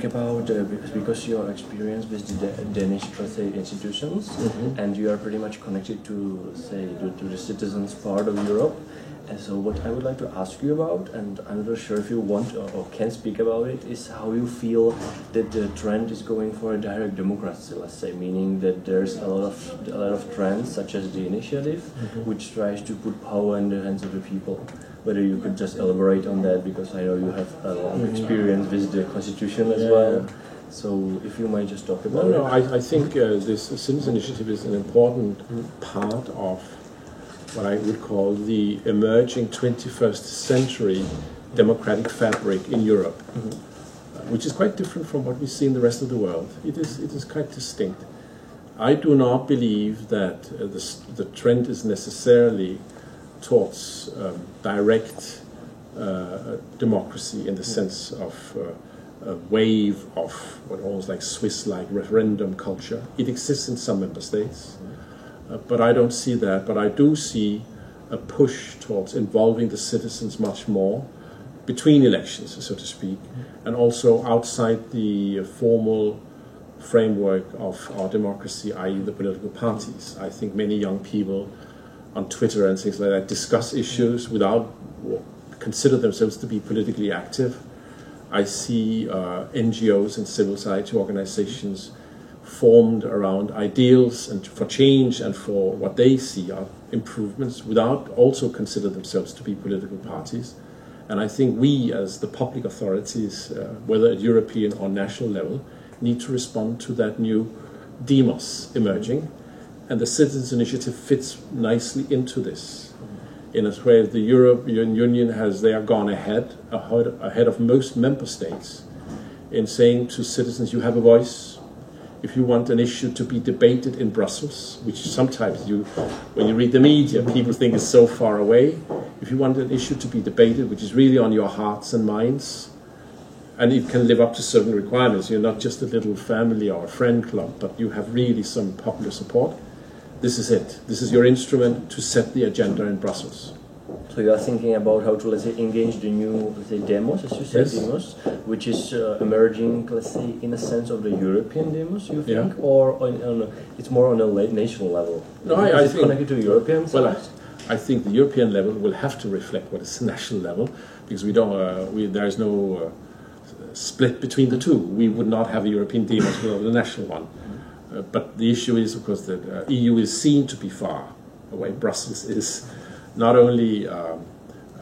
speak about, because your experience with the Danish, let's say, institutions, and you are pretty much connected to, say, to the citizens part of Europe. And so what I would like to ask you about, and I'm not sure if you want or can speak about it, is how you feel that the trend is going for a direct democracy, let's say, meaning that there's a lot of trends, such as the initiative, which tries to put power in the hands of the people. Whether you could just elaborate on that, because I know you have a long experience with the constitution as well. So if you might just talk about it. No, I think this citizens' initiative is an important part of what I would call the emerging 21st century democratic fabric in Europe, which is quite different from what we see in the rest of the world. It is quite distinct. I do not believe that the trend is necessarily towards direct democracy in the sense of a wave of what almost like Swiss-like referendum culture. It exists in some member states. But I don't see that. But I do see a push towards involving the citizens much more between elections, so to speak, and also outside the formal framework of our democracy, i.e. the political parties. I think many young people on Twitter and things like that discuss issues without consider themselves to be politically active. I see NGOs and civil society organizations formed around ideals and for change and for what they see are improvements without also consider themselves to be political parties. And I think we as the public authorities, whether at European or national level, need to respond to that new demos emerging. And the Citizens' Initiative fits nicely into this. In a way, the European Union they are gone ahead of most member states in saying to citizens, you have a voice. If you want an issue to be debated in Brussels, which sometimes when you read the media, people think is so far away. If you want an issue to be debated, which is really on your hearts and minds, and it can live up to certain requirements, you're not just a little family or a friend club, but you have really some popular support, this is it. This is your instrument to set the agenda in Brussels. So you are thinking about how to, let's say, engage the new, let's say, demos, as you said, demos, which is emerging, let's say, in a sense of the European demos, you think, or it's more on a national level? No, I think connected to European side? Well, I think the European level will have to reflect what is the national level, because we don't. There is no split between the two. We would not have a European demos without the national one. But the issue is, of course, that EU is seen to be far away. Brussels is not only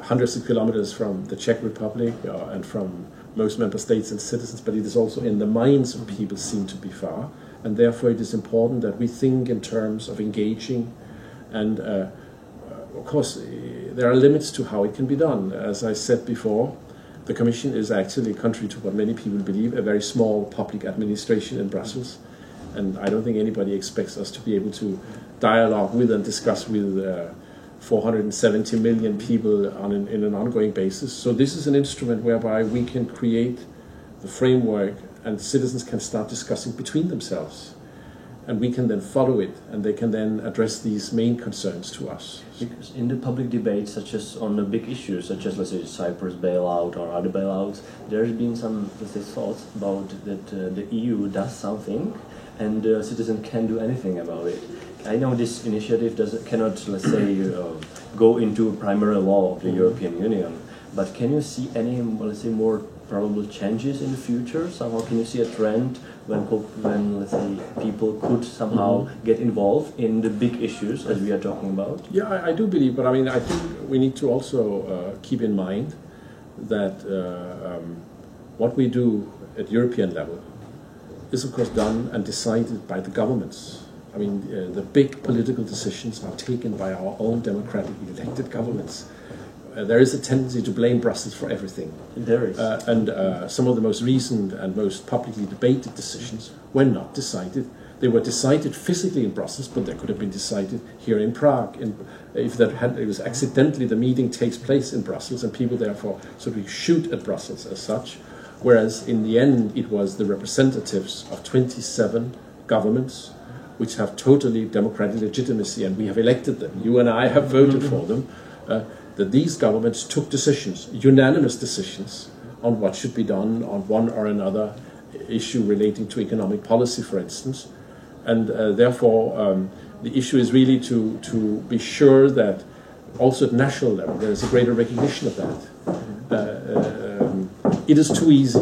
hundreds of kilometers from the Czech Republic and from most member states and citizens, but it is also in the minds of people seen to be far. And therefore it is important that we think in terms of engaging. And of course, there are limits to how it can be done. As I said before, the Commission is actually, contrary to what many people believe, a very small public administration in Brussels. And I don't think anybody expects us to be able to dialogue with and discuss with 470 million people in an ongoing basis. So this is an instrument whereby we can create the framework and citizens can start discussing between themselves. And we can then follow it, and they can then address these main concerns to us. Because in the public debate, such as on the big issues, such as, let's say, Cyprus bailout or other bailouts, there's been some, let's say, thoughts about that the EU does something and the citizen can't do anything about it. I know this initiative cannot, let's say, go into primary law of the European Union, but can you see any, let's say, more probable changes in the future? Somehow, can you see a trend when let's say, people could somehow get involved in the big issues as we are talking about? Yeah, I do believe, but I mean, I think we need to also keep in mind that what we do at European level is, of course, done and decided by the governments. I mean, the big political decisions are taken by our own democratically elected governments. There is a tendency to blame Brussels for everything. There is. And some of the most recent and most publicly debated decisions were not decided. They were decided physically in Brussels, but they could have been decided here in Prague. If it was accidentally, the meeting takes place in Brussels, and people therefore sort of shoot at Brussels as such. Whereas in the end, it was the representatives of 27 governments which have totally democratic legitimacy, and we have elected them. You and I have voted for them. That these governments took decisions, unanimous decisions, on what should be done on one or another issue relating to economic policy, for instance. And therefore, the issue is really to be sure that also at national level there is a greater recognition of that. It is too easy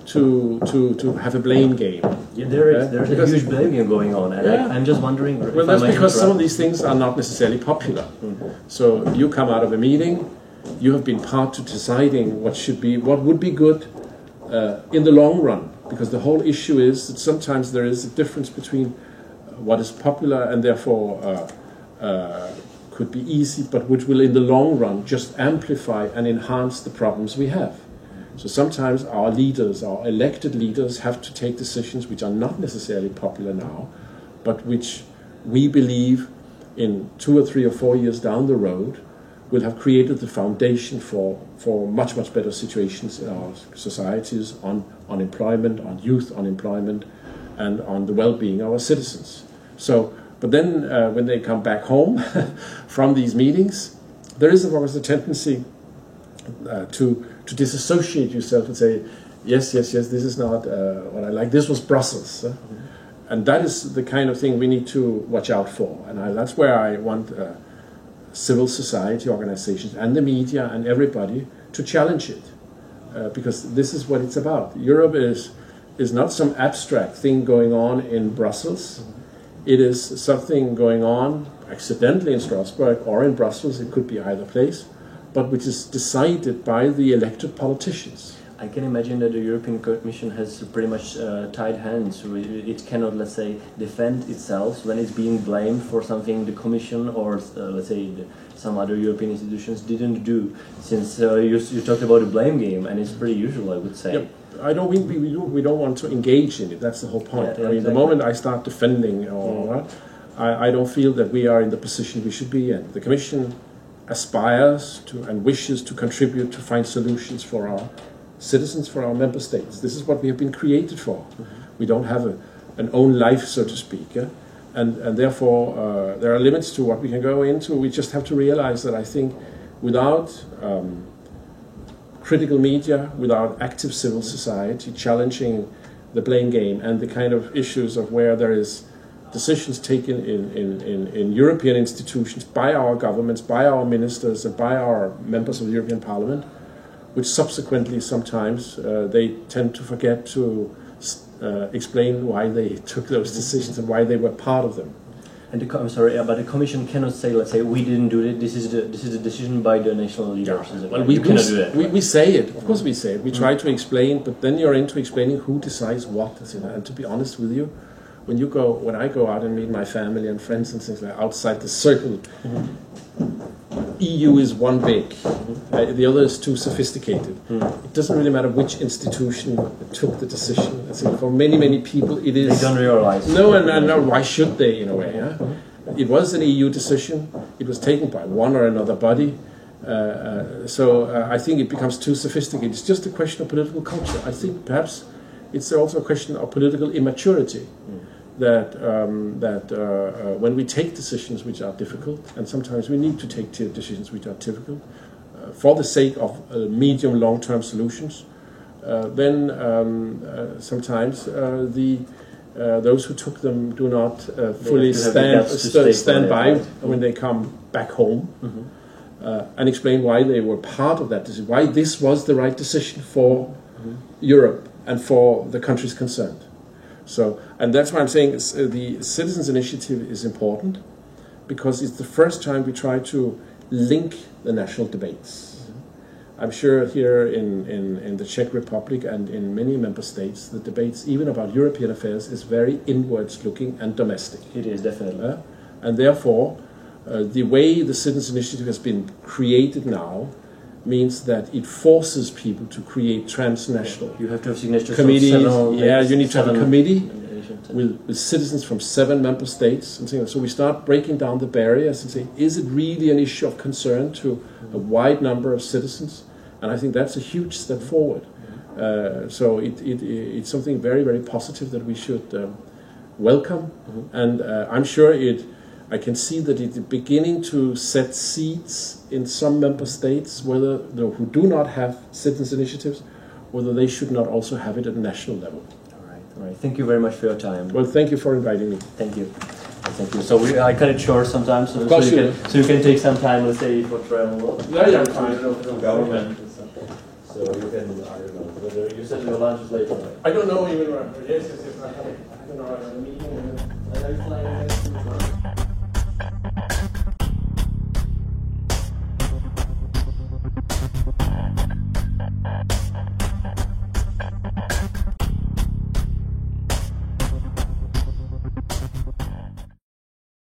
to have a blame game. Yeah, there's a huge blame game going on, and I'm just wondering. Well, that's because some of these things are not necessarily popular. So you come out of a meeting, you have been part to deciding what would be good in the long run, because the whole issue is that sometimes there is a difference between what is popular and therefore could be easy, but which will in the long run just amplify and enhance the problems we have. So sometimes our leaders, our elected leaders, have to take decisions which are not necessarily popular now, but which we believe in 2 or 3 or 4 years down the road will have created the foundation for much, much better situations in our societies on unemployment, on youth unemployment, and on the well-being of our citizens. So, but then when they come back home from these meetings, there is of course a tendency to disassociate yourself and say, yes, this is not what I like. This was Brussels. And that is the kind of thing we need to watch out for. And that's where I want civil society organizations and the media and everybody to challenge it. Because this is what it's about. Europe is not some abstract thing going on in Brussels. It is something going on accidentally in Strasbourg or in Brussels. It could be either place, but which is decided by the elected politicians. I can imagine that the European Commission has pretty much tied hands. It cannot, let's say, defend itself when it's being blamed for something the Commission or, let's say, some other European institutions didn't do. Since you talked about a blame game, and it's pretty usual, I would say. Yep. I don't mean we don't want to engage in it. That's the whole point. Yeah, I mean, exactly. The moment I start defending I don't feel that we are in the position we should be in. The Commission aspires to and wishes to contribute to find solutions for our citizens, for our member states. This is what we have been created for. We don't have an own life, so to speak. And therefore, there are limits to what we can go into. We just have to realize that I think without critical media, without active civil society challenging the blame game and the kind of issues of where there is decisions taken in European institutions by our governments, by our ministers, and by our members of the European Parliament, which subsequently sometimes they tend to forget to explain why they took those decisions and why they were part of them. And I'm sorry, but the Commission cannot say, let's say, we didn't do it. This is the decision by the national leaders. Yeah. Well, we cannot do that. We say it. Of course, we say it. We try to explain, but then you're into explaining who decides what. And to be honest with you, when I go out and meet my family and friends and things like outside the circle, EU is one big, the other is too sophisticated. It doesn't really matter which institution took the decision. I think for many people it is. They don't realize. No, and why should they, in a way? It was an EU decision. It was taken by one or another body. So I think it becomes too sophisticated. It's just a question of political culture. I think perhaps it's also a question of political immaturity. That when we take decisions which are difficult, and sometimes we need to take decisions which are difficult, for the sake of medium, long-term solutions, then sometimes those who took them do not fully stand by when they come back home and explain why they were part of that decision, why this was the right decision for Europe and for the countries concerned. So, and that's why I'm saying the Citizens' Initiative is important, because it's the first time we try to link the national debates. I'm sure here in the Czech Republic and in many member states, the debates, even about European affairs, is very inwards looking and domestic. It is, definitely. And therefore, the way the Citizens' Initiative has been created now means that it forces people to create transnational. You have to have signatures committees. You need to have a committee with citizens from 7 member states. And so we start breaking down the barriers and say, is it really an issue of concern to a wide number of citizens? And I think that's a huge step forward. So it's something very, very positive that we should welcome. And I'm sure I can see that it's beginning to set seeds in some member states, who do not have citizens' initiatives, whether they should not also have it at national level. All right. Thank you very much for your time. Well, thank you for inviting me. Thank you. Thank you. So I cut it short sometimes, so you can take some time, let's say, for travel. Yeah, fine. From government. So you can, I don't know, whether you said your lunch is later, right? I don't know even where. Yes. I don't know. I have a meeting. Are you flying again?